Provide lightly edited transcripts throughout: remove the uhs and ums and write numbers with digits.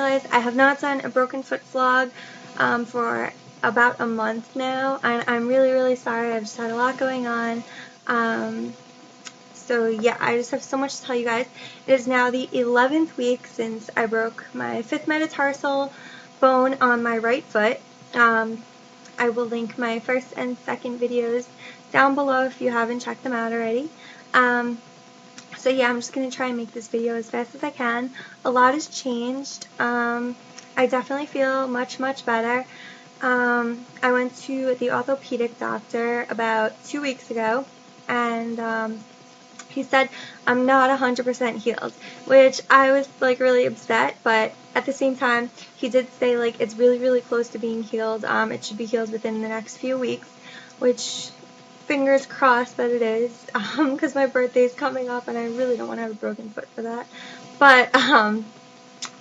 realized I have not done a broken foot vlog for about a month now, and I'm really, really sorry. I've just had a lot going on. So yeah, I just have so much to tell you guys. It is now the 11th week since I broke my 5th metatarsal bone on my right foot. I will link my first and second videos down below if you haven't checked them out already. So yeah, I'm just going to try and make this video as fast as I can. A lot has changed. I definitely feel much, much better. I went to the orthopedic doctor about 2 weeks ago, and he said I'm not 100% healed, which I was like really upset, but at the same time he did say like it's really, really close to being healed. It should be healed within the next few weeks, which fingers crossed that it is, because my birthday is coming up and I really don't want to have a broken foot for that. But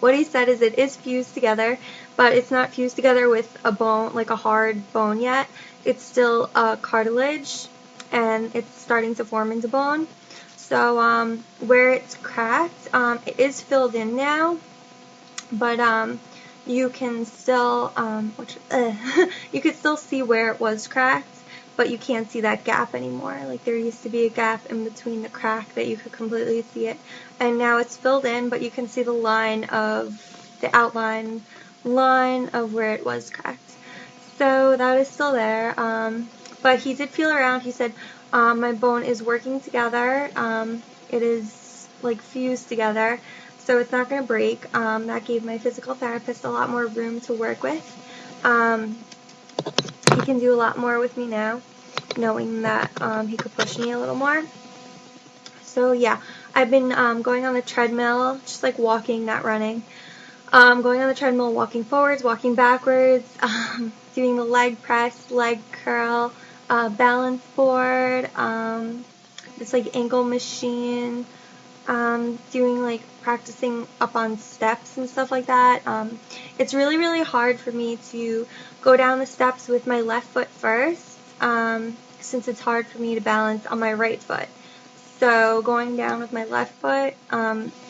what he said is it is fused together, but it's not fused together with a bone, like a hard bone yet. It's still cartilage, and it's starting to form into bone. So where it's cracked, it is filled in now, but you can still you can still see where it was cracked, but you can't see that gap anymore. Like there used to be a gap in between the crack that you could completely see it, and now it's filled in, but you can see the line of the outline line of where it was cracked. So that is still there, but he did feel around. He said my bone is working together. It is like fused together, so it's not going to break. That gave my physical therapist a lot more room to work with. He can do a lot more with me now, knowing that he could push me a little more. So yeah, I've been going on the treadmill, just like walking, not running. Going on the treadmill, walking forwards, walking backwards, doing the leg press, leg curl, balance board, this like ankle machine, doing like practicing up on steps and stuff like that. It's really, really hard for me to go down the steps with my left foot first, since it's hard for me to balance on my right foot. So going down with my left foot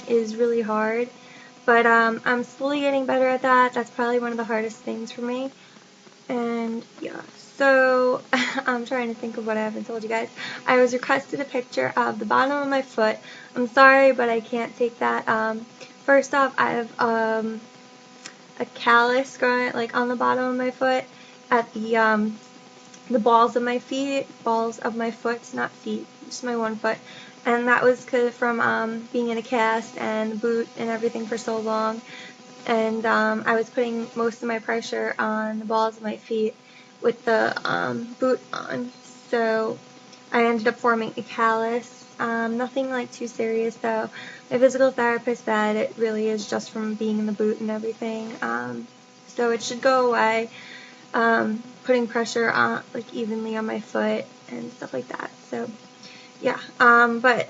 is really hard, but I'm slowly getting better at that. That's probably one of the hardest things for me. And yeah, so I'm trying to think of what I haven't told you guys. I was requested a picture of the bottom of my foot. I'm sorry, but I can't take that. First off, I have a callus growing like on the bottom of my foot at the balls of my feet, balls of my foot, not feet, just my one foot. And that was from being in a cast and boot and everything for so long. And I was putting most of my pressure on the balls of my feet with the boot on. So I ended up forming a callus. Nothing like too serious though. My physical therapist said it really is just from being in the boot and everything. So it should go away. Putting pressure on like evenly on my foot and stuff like that. So yeah, but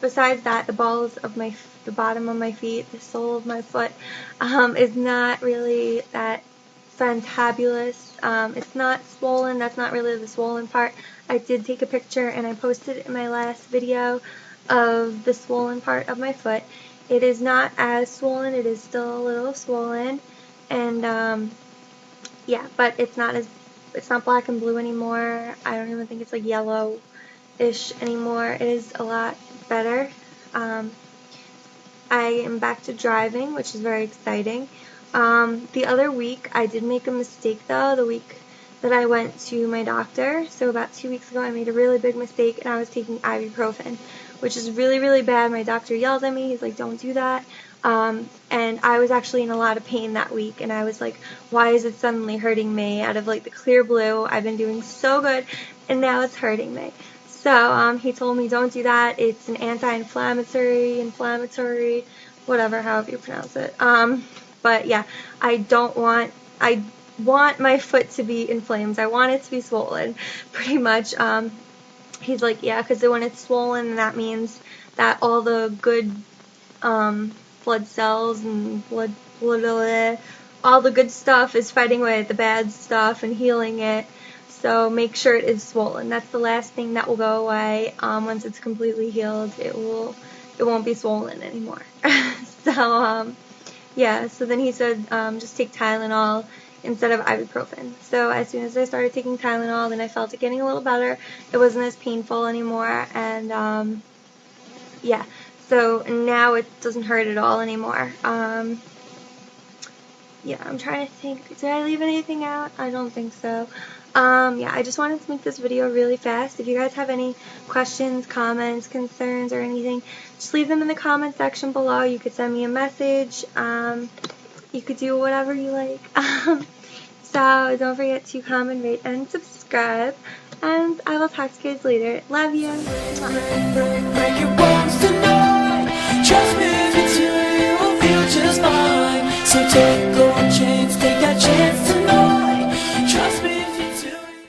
besides that, the balls of the bottom of my feet, the sole of my foot, is not really that fantabulous. It's not swollen. That's not really the swollen part. I did take a picture and I posted it in my last video of the swollen part of my foot. It is not as swollen. It is still a little swollen, and yeah, but it's not black and blue anymore. I don't even think it's like yellow-ish anymore. It is a lot better. I am back to driving, which is very exciting. The other week, I did make a mistake though, the week that I went to my doctor. So about 2 weeks ago, I made a really big mistake, and I was taking ibuprofen, which is really, really bad. My doctor yelled at me. He's like, don't do that. And I was actually in a lot of pain that week, and I was like, why is it suddenly hurting me? Out of like the clear blue, I've been doing so good, and now it's hurting me. So he told me don't do that. It's an anti-inflammatory, whatever, however you pronounce it. But yeah, I want my foot to be inflamed. I want it to be swollen, pretty much. He's like, yeah, because when it's swollen, that means that all the good blood cells and all the good stuff is fighting with the bad stuff and healing it. So make sure it is swollen. That's the last thing that will go away. Once it's completely healed, it won't be swollen anymore. So Yeah, so then he said just take Tylenol instead of ibuprofen. So as soon as I started taking Tylenol, then I felt it getting a little better. It wasn't as painful anymore, and yeah, so now it doesn't hurt at all anymore. Yeah, I'm trying to think, did I leave anything out? I don't think so. Yeah, I just wanted to make this video really fast. If you guys have any questions, comments, concerns, or anything, just leave them in the comment section below. You could send me a message. You could do whatever you like. So don't forget to comment, rate, and subscribe. And I will talk to you guys later. Love you. Break your bones tonight. Trust me if you do, you will feel just fine. So take